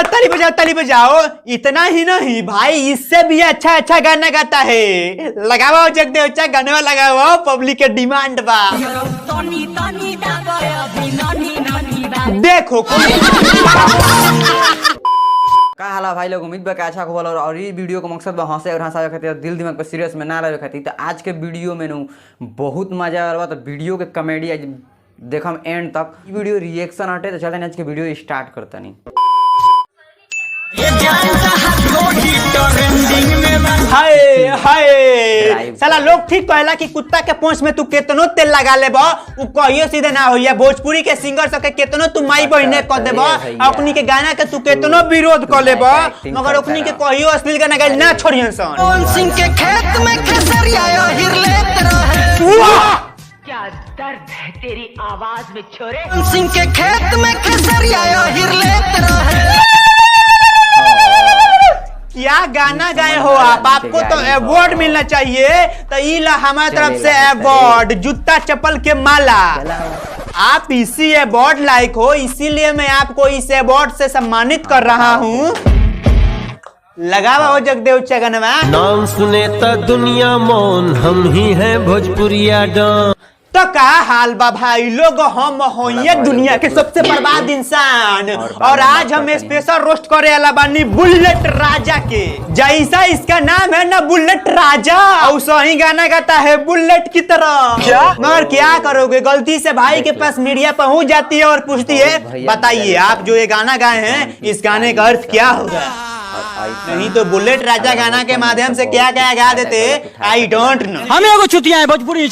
ताली बजाओ। इतना ही नहीं भाई, इससे भी अच्छा अच्छा गाना गाता है। लगाओ जगदेव चा गाना लगाओ, पब्लिक के डिमांड बा। देखो का हाला भाई लोग, उम्मीद बा कि अच्छा होगा। और ये वीडियो का मकसद बा हंसे और हंसावे खातिर, दिल दिमाग पर सीरियस में ना रहे खातिर। तो आज के वीडियो में बहुत मजा आ रहा। तो वीडियो के कॉमेडी आज देखम एंड तक। वीडियो रिएक्शन हटे तो चलते हैं आज के वीडियो स्टार्ट करता नहीं। हाय हाय साला लोग ठीक कहला कि कुत्ता के पोंछ में तू केतनो तेल लगा लेबो उ कहियो सीधे ना होइया। भोजपुरी के सिंगर सब के केतनो तू माई बहिने क देबो, अपनी के गाना के तू केतनो विरोध क लेबो, मगर अपनी के कहियो अश्लील गाना गाइल ना छोड़ियन सन। कौन सिंह के खेत में खेसरिया हिरलेत रहे। क्या दर्द है तेरी आवाज में छोरे। कौन सिंह के खेत में खेसरिया हिरलेत रहे। क्या गाना गाए हो आप, आपको तो अवार्ड मिलना चाहिए। तो इला हमारी तरफ से अवार्ड, जूता चप्पल के माला। आप इसी अवार्ड लायक हो, इसीलिए मैं आपको इस अवार्ड से सम्मानित कर रहा हूँ। लगावा हो जगदेव चगनवा। नाम सुने तो दुनिया मौन, हम ही हैं भोजपुरिया डॉन। तो का हाल बा भाई लोग, हम होइए दुनिया के सबसे बर्बाद इंसान। और आज हम स्पेशल रोस्ट करे वाला बानी बुलेट राजा के। जैसा इसका नाम है ना बुलेट राजा, और सही गाना गाता है बुलेट की तरह। मगर क्या करोगे, गलती से भाई के पास मीडिया पहुंच जाती है और पूछती है बताइए आप जो ये गाना गाए हैं इस गाने का अर्थ क्या होगा। नहीं तो बुलेट राजा गाना के माध्यम से क्या क्या गा देते आई डोंट नो। हम एगो छुतिया है भोजपुरी में,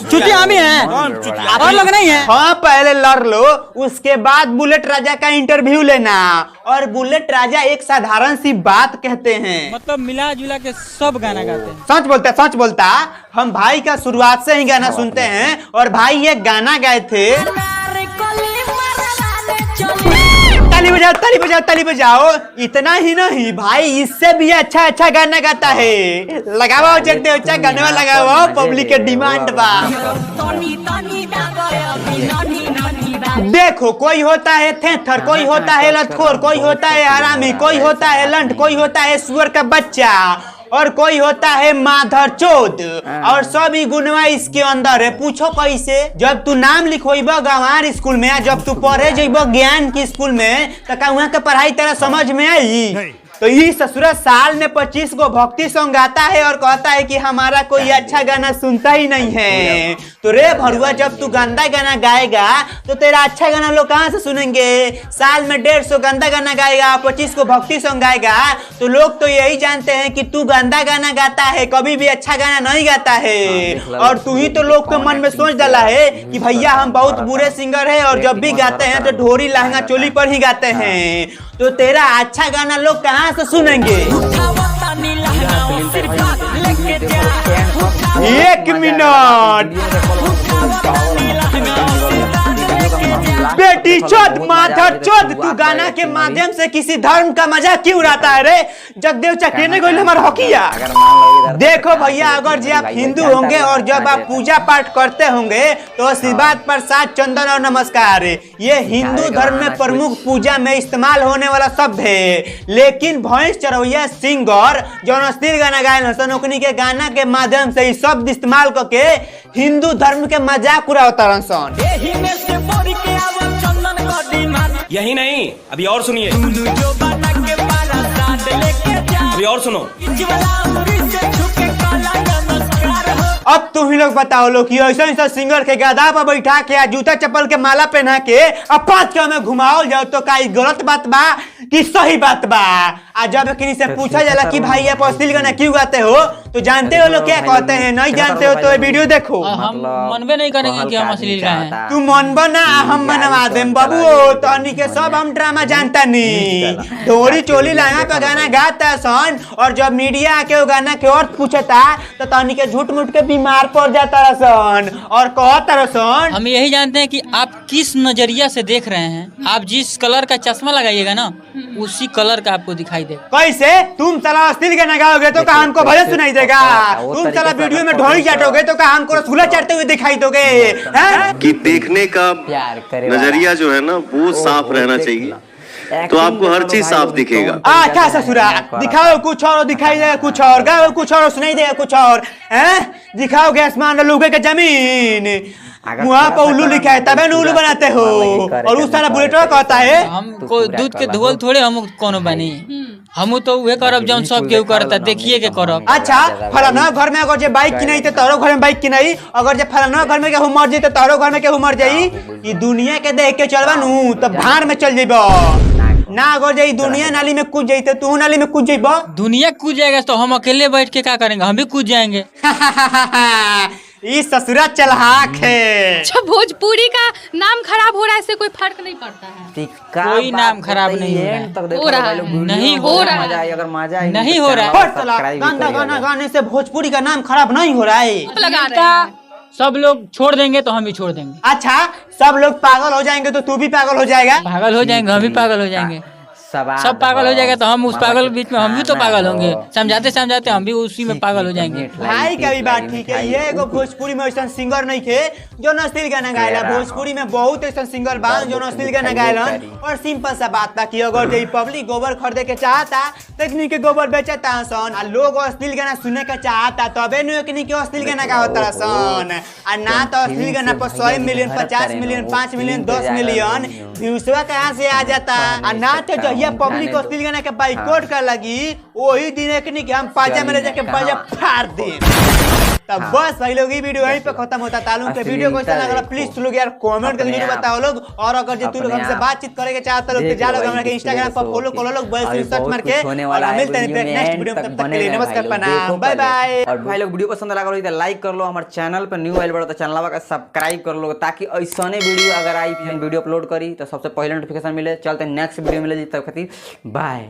छुतिया हम ही हैं और लोग नहीं है। हाँ पहले लड़ लो, उसके बाद बुलेट राजा का इंटरव्यू लेना। और बुलेट राजा एक साधारण सी बात कहते हैं, मतलब मिला जुला के सब गाना गाते हैं। सच बोलता। हम भाई का शुरुआत से ही गाना सुनते हैं और भाई ये गाना गाए थे। ताली बजाओ। इतना ही नहीं भाई, इससे भी अच्छा अच्छा गाना गाता है। लगाओ जगदेव चा गाना लगाओ, पब्लिक के डिमांड बा। देखो कोई होता है थेथर, कोई होता है लतखोर, कोई होता है हरामी, कोई होता है लंठ, कोई होता है सुअर का बच्चा, और कोई होता है माधर चोद। और सभी गुणवा इसके अंदर है। पूछो कैसे, जब तू नाम लिखोइबो गंवार स्कूल में, जब तू पढ़े जइबो ज्ञान की स्कूल में, तो का वहाँ के पढ़ाई तेरा समझ में आई। तो ये ससुरा साल में 25 को भक्ति सॉन्ग गाता है और कहता है कि हमारा कोई अच्छा गाना सुनता ही नहीं है। तो रे भरुआ, जब तू गंदा गाना गाएगा तो तेरा अच्छा गाना लोग कहाँ से सुनेंगे। साल में 150 गंदा गाना गाएगा, 25 को भक्ति सॉन्ग गाएगा, तो लोग तो यही जानते हैं कि तू गंदा गाना गाता है, कभी भी अच्छा गाना नहीं गाता है। और तू ही तो लोग के मन में सोच डाला है कि भैया हम बहुत बुरे सिंगर है और जब भी गाते हैं तो ढोरी लहंगा चोली पर ही गाते हैं। तो तेरा अच्छा गाना लोग कहाँ से सुनेंगे। एक मिनट, बेटी चोद माधर चोद, तू गाना के माध्यम से किसी धर्म का मजाक क्यों उड़ाता है रे। जगदेव चकेने गोइल हमारा हकिया। देखो भैया, अगर जब आप हिंदू होंगे और जब आप पूजा पाठ करते होंगे तो आशीर्वाद प्रसाद चंदन और नमस्कार ये हिंदू धर्म में प्रमुख पूजा में इस्तेमाल होने वाला शब्द है। लेकिन भैंस चरवैया सिंगर जो अश्लील गाना गाए हसन, ओकनी के गाना के माध्यम से इस शब्द इस्तेमाल करके हिंदू धर्म के मजाक उड़ावता रहसन। यही नहीं, अभी और सुनिए, अभी और सुनो। अब तुम ही लोग बताओ लोग कि ऐसा सिंगर के गधा पर बैठा के जूता चप्पल के माला पहना के अब 5 में घुमाओ जाओ तो का गलत बात बा कि सही बात बा। आज जब किसी से पूछा जाला कि भाई आप अश्लील गाना क्यों गाते हो, तो जानते हो लोग क्या कहते हैं। नहीं जानते हो तो ये वीडियो देखो। हम मनबे नहीं करेंगे कि हम अश्लील गाएं। तू मन बना, हम बनवा देम बाबू। तो के सब हम ड्रामा जानता नहीं। ढोरी चोली लहंगा का गाना गाता सन, और जब मीडिया आके वो गाना के अर्थ पूछता तो तनी के झूठ मूठ के बीमार पड़ जाता रसन और कहता रसन। हम यही जानते हैं कि आप किस नजरिया से देख रहे हैं। आप जिस कलर का चश्मा लगाइएगा ना, उसी कलर का आपको दिखाई दे। कैसे तुम साला अश्लील गाना गाओगे तो कहा हमको भजन सुनाई देगा। तुम साला वीडियो में ढोली चाटोगे तो कहा हमको रसगुल्ला चाटते हुए दिखाई दोगे। कि देखने का नजरिया जो है ना वो साफ रहना चाहिए। Acting तो आपको में हर तो चीज भाई साफ लोग दिखेगा। तो अच्छा ससुरा, दिखाओ कुछ और दिखाई देगा कुछ और, गाओ कुछ और सुनाई देगा कुछ और, हैं? दिखाओगे आसमान और लूगे के जमीन, अगर वहाँ थोड़ा पर सा उल्लू करो लिखा है ना, तबे तो उल्लू पूरा बनाते हो, तुम्हारा और उस सारा करके बुलेटवा करके कहता है हम तू कोई पूरा दूध के कला धुअल हो। थोड़े हम कोनो बनी, हम तो उहे करब जौन सब केहू करता, देखिए के करब। अच्छा फलाना घर में अगर जे बाइक किनाई तो तारो घर में बाइक किनाई, अगर जे फलाना घर में केहू मर जाई तो तारो घर में केहू मर जाई, ई दुनिया के देख के चलबा नु तो भाड़ में चल जइबो ना, अगर जे ई दुनिया नाली में कूद जाई तो तू नाली में कूद जइबो। दुनिया कूद जाएगा तो हम अकेले बैठ के क्या करेंगे, हम भी कूद जाएंगे। ई ससुरा चलहाक है। अच्छा भोजपुरी का नाम खराब हो रहा है, इससे कोई फर्क नहीं पड़ता है। कोई नाम खराब नहीं हो रहा है। तक देखो हो रहा भाई है। लोग वीडियो नहीं में हो बहुत रहा है। मजा आई, अगर मजा आई नहीं तो हो रहा है। चैनल और साला सब्सक्राइब भी गंदा करिएगा। गाना गाने से भोजपुरी का नाम खराब नहीं हो रहा है। लगा रहे हैं। सब लोग छोड़ देंगे तो हम भी छोड़ देंगे, अच्छा सब लोग पागल हो जाएंगे तो तू भी पागल हो जाएगा। पागल हो जाएंगे, हम भी पागल हो जाएंगे, सब पागल हो जाएगा तो हम उस पागल के बीच में हम भी तो पागल होंगे, समझाते समझाते हम भी उसी में पागल हो जाएंगे। भाई का भी बात ठीक है, ये एगो भोजपुरी में ऐसा सिंगर नहीं थे जो अश्लील गाना गायला। भोजपुरी में बहुत ऐसा सिंगर बा जो अश्लील गाना गायलन। और सिंपल सा बात था कि अगर जो पब्लिक गोबर खरीदे के चाहता तो इतनी के गोबर बेचता सन, और लोग अश्लील गाना सुने के चाहता तबे नु इतनी के अश्लील गाना गावता सन, और ना तो अश्लील गाना पर 100 मिलियन 50 मिलियन 5 मिलियन 10 मिलियन व्यूजवा कहाँ से आ जाता, और ना तो ये पब्लिक अश्लील गाना के बाइकआउट कर लगी वही दिन एक नहीं कि हम पाजा में ले जाके बाजा फाड़ दे। तब बस भाई लोग ये वीडियो यहीं पे खत्म होता। तालुम के वीडियो को कैसा लगा प्लीज तू लोग यार कमेंट करके जरूर बताओ लोग। और अगर जो तू लोग हमसे बातचीत करेंगे चाहते लोग तो जा लोग हमारे इंस्टाग्राम पर फॉलो कर लो, बस सर्च मार के, और हम मिलते हैं नेक्स्ट वीडियो में। तब तक के लिए नमस्कार प्रणाम बाय बाय। और भाई लोग वीडियो पसंद लगा तो लाइक कर लो, हमारे चैनल पर न्यू आइल बड़ा तो चैनल का सब्सक्राइब कर लो, ताकि ऐसा वीडियो अगर आई वीडियो अपलोड करी तो सबसे पहले नोटिफिकेशन मिले। चलते नेक्स्ट वीडियो मिले, तब खातिर बाय।